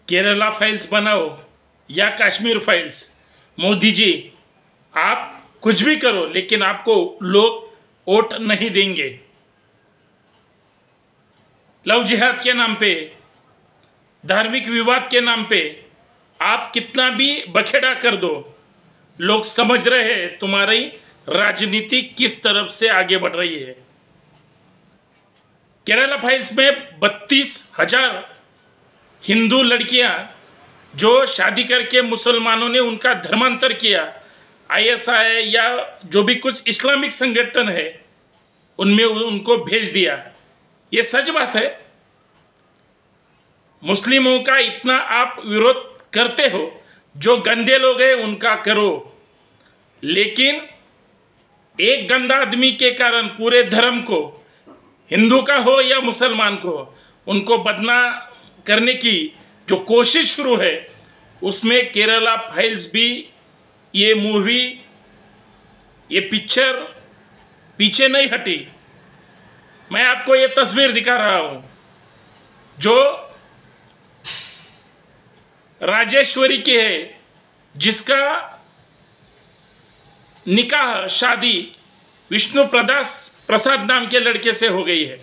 Kerala files बनाओ या Kashmir files, Modi ji आप कुछ भी करो लेकिन आपको लोग वोट नहीं देंगे। लव जिहाद के नाम पे, धार्मिक विवाद के नाम पे आप कितना भी बखेड़ा कर दो, लोग समझ रहे हैं तुम्हारी राजनीति किस तरफ से आगे बढ़ रही है। केरला फाइल्स में 32,000 हिंदू लड़कियां जो शादी करके मुसलमानों ने उनका धर्मांतर किया, आईएसआई या जो भी कुछ इस्लामिक संगठन है उनमें उनको भेज दिया। ये सच बात है। मुस्लिमों का इतना आप विरोध करते हो, जो गंदे लोग हैं उनका करो, लेकिन एक गंदा आदमी के कारण पूरे धर्म को, हिंदू का हो या मुसलमान को, उनको बदनाम करने की जो कोशिश शुरू है, उसमें केरला फाइल्स भी, ये मूवी, ये पिक्चर पीछे नहीं हटी। मैं आपको ये तस्वीर दिखा रहा हूं जो राजेश्वरी की है, जिसका निकाह, शादी विष्णु प्रसाद नाम के लड़के से हो गई है।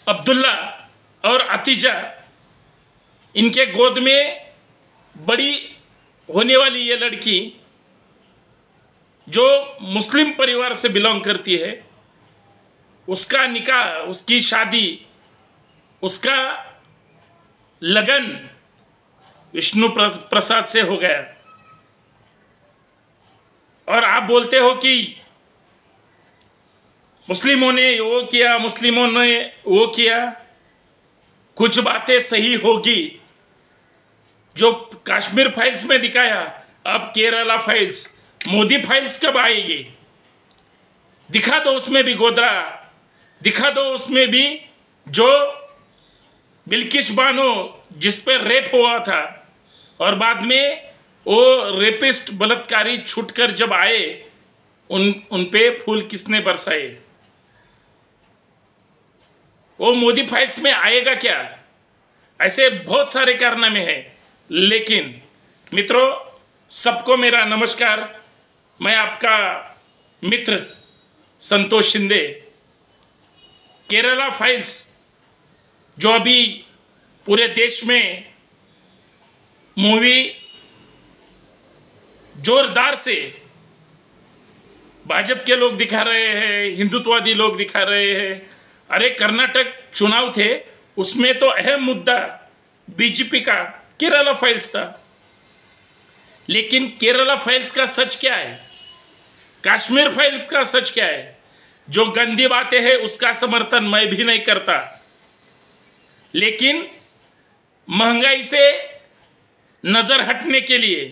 अब्दुल्ला और अतीजा, इनके गोद में बड़ी होने वाली ये लड़की जो मुस्लिम परिवार से बिलोंग करती है, उसका निकाह, उसकी शादी, उसका लगन विष्णु प्रसाद से हो गया। और आप बोलते हो कि मुस्लिमों ने वो किया, मुस्लिमों ने वो किया। कुछ बातें सही होगी जो कश्मीर फाइल्स में दिखाया, अब केरला फाइल्स, मोदी फाइल्स कब आएगी? दिखा दो उसमें भी गोदरा, दिखा दो उसमें भी जो बिल्किस बानो जिस पर रेप हुआ था और बाद में वो रेपिस्ट बलात्कारी छूटकर जब आए, उन पे फूल किसने बरसाए? वो मोदी फाइल्स में आएगा क्या? ऐसे बहुत सारे कारनामे हैं। लेकिन मित्रों, सबको मेरा नमस्कार। मैं आपका मित्र संतोष शिंदे। केरला फाइल्स जो अभी पूरे देश में मूवी जोरदार से भाजपा के लोग दिखा रहे हैं, हिंदुत्ववादी लोग दिखा रहे हैं। अरे कर्नाटक चुनाव थे, उसमें तो अहम मुद्दा बीजेपी का केरला फाइल्स था। लेकिन केरला फाइल्स का सच क्या है? कश्मीर फाइल्स का सच क्या है? जो गंदी बातें हैं उसका समर्थन मैं भी नहीं करता, लेकिन महंगाई से नजर हटने के लिए,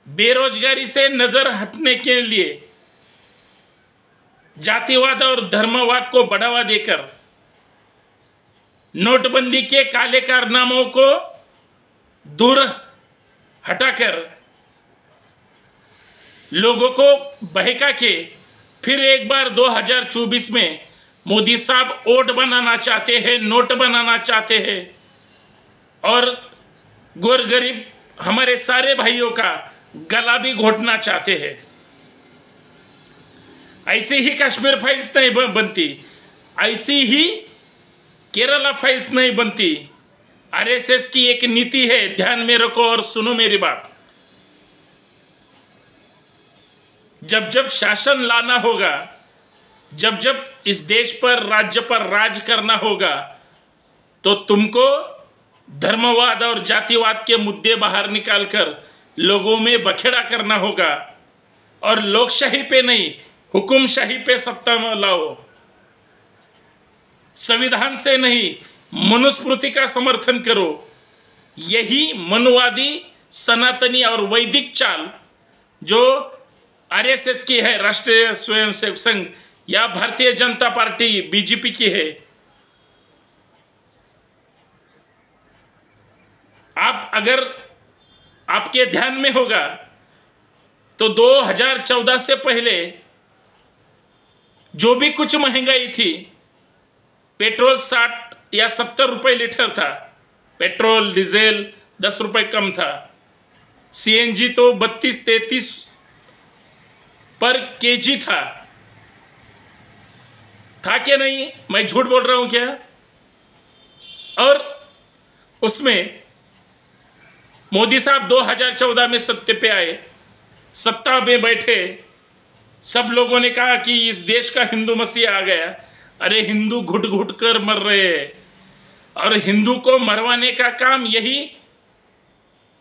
बेरोजगारी से नजर हटने के लिए, जातिवाद और धर्मवाद को बढ़ावा देकर, नोटबंदी के काले कारनामों को दूर हटाकर, लोगों को बहका के फिर एक बार 2024 में मोदी साहब वोट बनाना चाहते हैं, नोट बनाना चाहते हैं और गोर गरीब हमारे सारे भाइयों का गला भी घोटना चाहते हैं। ऐसे ही कश्मीर फाइल्स नहीं बनती, ऐसी ही केरला फाइल्स नहीं बनती। आरएसएस की एक नीति है, ध्यान में रखो और सुनो मेरी बात। जब जब शासन लाना होगा, जब जब इस देश पर, राज्य पर राज करना होगा, तो तुमको धर्मवाद और जातिवाद के मुद्दे बाहर निकालकर लोगों में बखेड़ा करना होगा और लोकशाही पे नहीं, हुकुमशाही पे सत्ता में लाओ। संविधान से नहीं, मनुस्मृति का समर्थन करो। यही मनुवादी, सनातनी और वैदिक चाल जो आरएसएस की है, राष्ट्रीय स्वयंसेवक संघ, या भारतीय जनता पार्टी बीजेपी की है। आप अगर आपके ध्यान में होगा तो 2014 से पहले जो भी कुछ महंगाई थी, पेट्रोल 60 या 70 रुपए लीटर था, पेट्रोल डीजल 10 रुपए कम था, सीएनजी तो 32-33 पर केजी था क्या नहीं? मैं झूठ बोल रहा हूं क्या? और उसमें मोदी साहब 2014 में सत्ते पे आए, सत्ता में बैठे, सब लोगों ने कहा कि इस देश का हिंदू मसीहा आ गया। अरे हिंदू घुट घुट कर मर रहे हैं, और हिंदू को मरवाने का काम यही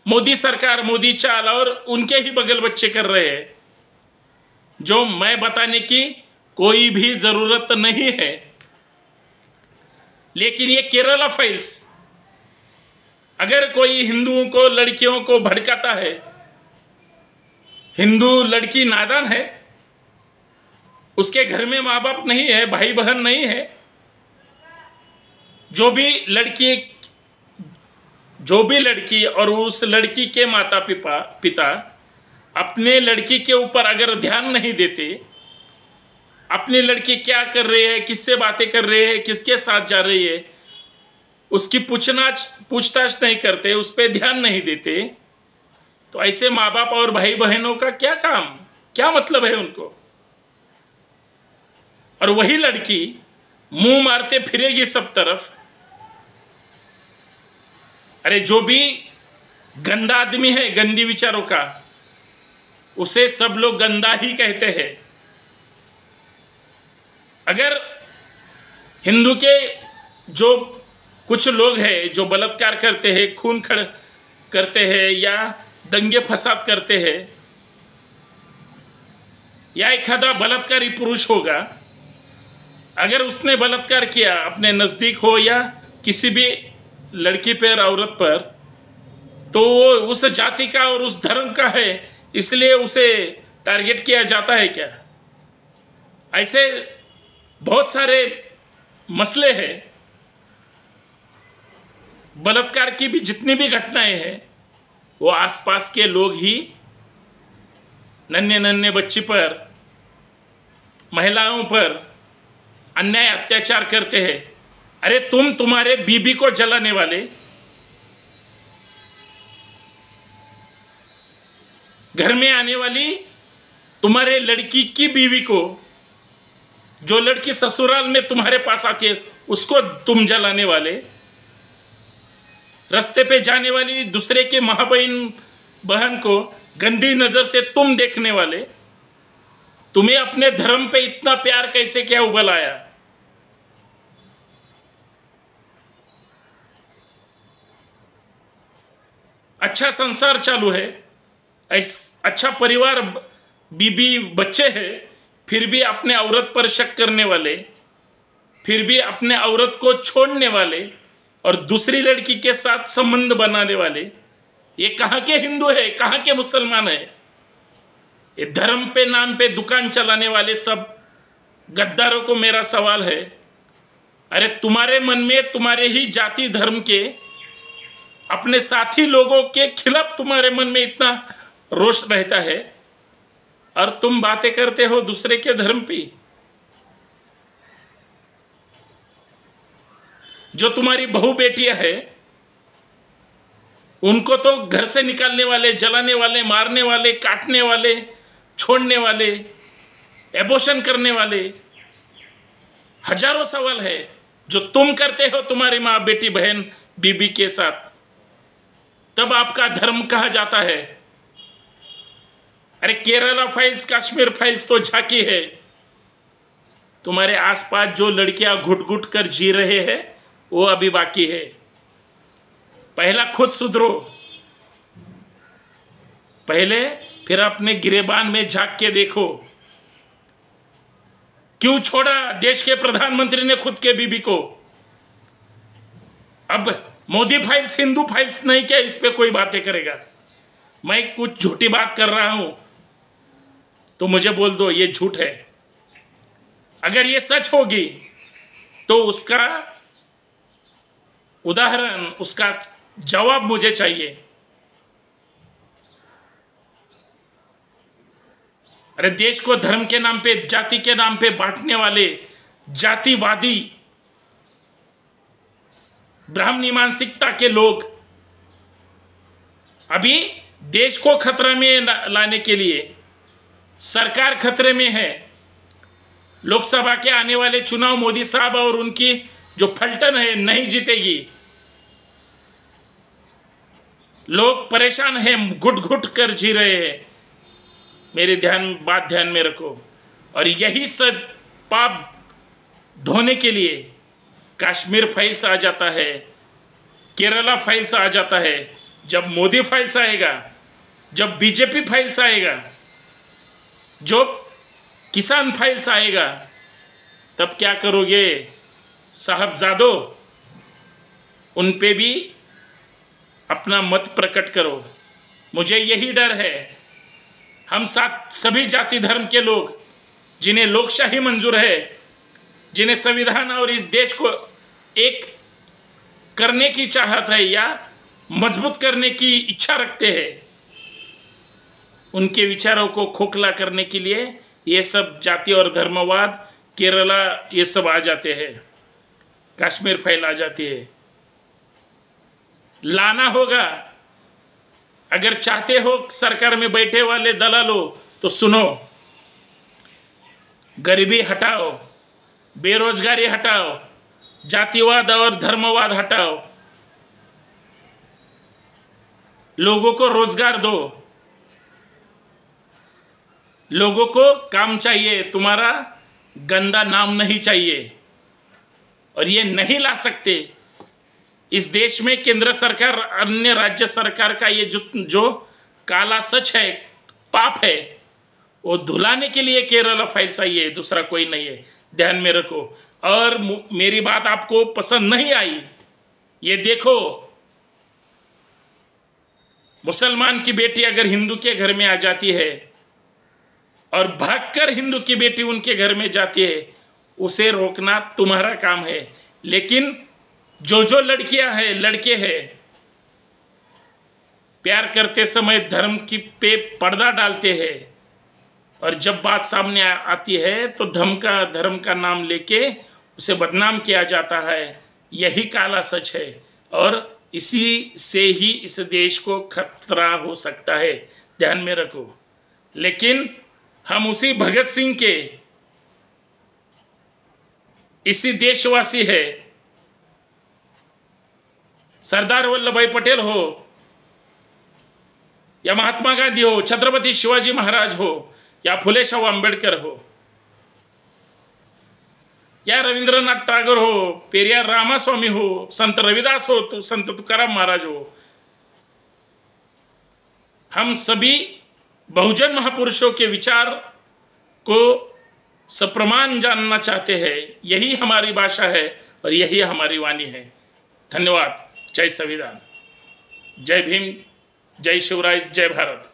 मोदी सरकार, मोदी चाल और उनके ही बगल बच्चे कर रहे हैं, जो मैं बताने की कोई भी जरूरत नहीं है। लेकिन ये केरला फाइल्स, अगर कोई हिंदुओं को, लड़कियों को भड़काता है, हिंदू लड़की नादान है, उसके घर में माँ बाप नहीं है, भाई बहन नहीं है, जो भी लड़की और उस लड़की के माता पिता अपने लड़की के ऊपर अगर ध्यान नहीं देते, अपनी लड़की क्या कर रही है, किससे बातें कर रही है, किसके साथ जा रही है, उसकी पूछताछ नहीं करते, उस पर ध्यान नहीं देते, तो ऐसे माँ बाप और भाई बहनों का क्या काम, क्या मतलब है उनको? और वही लड़की मुंह मारते फिरेगी सब तरफ। अरे जो भी गंदा आदमी है, गंदी विचारों का, उसे सब लोग गंदा ही कहते हैं। अगर हिंदू के जो कुछ लोग हैं जो बलात्कार करते हैं, खून करते हैं, या दंगे फसाद करते हैं, या एखादा बलात्कारी पुरुष होगा, अगर उसने बलात्कार किया अपने नज़दीक हो या किसी भी लड़की पर, औरत पर, तो वो उस जाति का और उस धर्म का है, इसलिए उसे टारगेट किया जाता है क्या? ऐसे बहुत सारे मसले हैं। बलात्कार की भी जितनी भी घटनाएं हैं, वो आसपास के लोग ही नन्हे नन्हे बच्ची पर, महिलाओं पर अन्याय अत्याचार करते हैं। अरे तुम्हारे बीबी को जलाने वाले, घर में आने वाली तुम्हारे लड़की की बीवी को, जो लड़की ससुराल में तुम्हारे पास आती है, उसको तुम जलाने वाले, रास्ते पे जाने वाली दूसरे के बहन को गंदी नजर से तुम देखने वाले, तुम्हें अपने धर्म पे इतना प्यार कैसे क्या उबल आया? अच्छा संसार चालू है, अच्छा परिवार, बीबी बच्चे हैं, फिर भी अपने औरत पर शक करने वाले, फिर भी अपने औरत को छोड़ने वाले और दूसरी लड़की के साथ संबंध बनाने वाले, ये कहाँ के हिंदू है, कहाँ के मुसलमान है? ये धर्म पे नाम पे दुकान चलाने वाले सब गद्दारों को मेरा सवाल है, अरे तुम्हारे मन में तुम्हारे ही जाति धर्म के अपने साथी लोगों के खिलाफ तुम्हारे मन में इतना रोष रहता है, और तुम बातें करते हो दूसरे के धर्म पे। जो तुम्हारी बहू बेटियां हैं, उनको तो घर से निकालने वाले, जलाने वाले, मारने वाले, काटने वाले, छोड़ने वाले, एबॉर्शन करने वाले हजारों सवाल है जो तुम करते हो तुम्हारी माँ, बेटी, बहन, बीबी के साथ। तब आपका धर्म कहा जाता है? अरे केरला फाइल्स, कश्मीर फाइल्स तो झांकी है। तुम्हारे आसपास जो लड़कियां घुट घुट कर जी रहे हैं, वो अभी बाकी है। पहला खुद सुधरो पहले, फिर अपने गिरेबान में झांक के देखो। क्यों छोड़ा देश के प्रधानमंत्री ने खुद के बीबी को? अब मोदी फाइल्स हिंदू फाइल्स नहीं, क्या इस पे कोई बातें करेगा? मैं कुछ झूठी बात कर रहा हूं तो मुझे बोल दो ये झूठ है। अगर ये सच होगी तो उसका उदाहरण, उसका जवाब मुझे चाहिए। अरे देश को धर्म के नाम पे, जाति के नाम पे बांटने वाले जातिवादी ब्राह्मणी मानसिकता के लोग अभी देश को खतरे में लाने के लिए सरकार खतरे में है। लोकसभा के आने वाले चुनाव मोदी साहब और उनकी जो फलटन है नहीं जीतेगी। लोग परेशान हैं, घुट घुट कर जी रहे हैं। मेरे बात ध्यान में रखो। और यही सब पाप धोने के लिए कश्मीर फाइल्स आ जाता है, केरला फाइल्स आ जाता है। जब मोदी फाइल्स आएगा, जब बीजेपी फाइल्स आएगा, जो किसान फाइल्स आएगा, तब क्या करोगे साहबजादों? उन पे भी अपना मत प्रकट करो। मुझे यही डर है। हम साथ सभी जाति धर्म के लोग जिन्हें लोकशाही मंजूर है, जिन्हें संविधान और इस देश को एक करने की चाहत है या मजबूत करने की इच्छा रखते हैं, उनके विचारों को खोखला करने के लिए ये सब जाति और धर्मवाद, केरला, ये सब आ जाते हैं, कश्मीर फाइल आ जाती है। लाना होगा। अगर चाहते हो सरकार में बैठे वाले दलालों तो सुनो, गरीबी हटाओ, बेरोजगारी हटाओ, जातिवाद और धर्मवाद हटाओ, लोगों को रोजगार दो, लोगों को काम चाहिए, तुम्हारा गंदा नाम नहीं चाहिए। और ये नहीं ला सकते। इस देश में केंद्र सरकार, अन्य राज्य सरकार का ये जो काला सच है, पाप है, वो धुलाने के लिए केरला फाइल्स आई है, दूसरा कोई नहीं है। ध्यान में रखो। और मेरी बात आपको पसंद नहीं आई, ये देखो, मुसलमान की बेटी अगर हिंदू के घर में आ जाती है और भागकर हिंदू की बेटी उनके घर में जाती है, उसे रोकना तुम्हारा काम है। लेकिन जो लड़कियां हैं, लड़के हैं, प्यार करते समय धर्म की पे पर्दा डालते हैं, और जब बात सामने आती है तो धर्म का नाम लेके उसे बदनाम किया जाता है। यही काला सच है, और इसी से ही इस देश को खतरा हो सकता है। ध्यान में रखो। लेकिन हम उसी भगत सिंह के, इसी देशवासी है, सरदार वल्लभ भाई पटेल हो या महात्मा गांधी हो, छत्रपति शिवाजी महाराज हो या फुले शाह अम्बेडकर हो या रविंद्रनाथ टैगोर हो, पेरियार रामास्वामी हो, संत रविदास हो, तो संत तुकाराम महाराज हो, हम सभी बहुजन महापुरुषों के विचार को सप्रमाण जानना चाहते हैं। यही हमारी भाषा है और यही हमारी वाणी है। धन्यवाद। जय संविधान, जय भीम, जय शिवराय, जय भारत।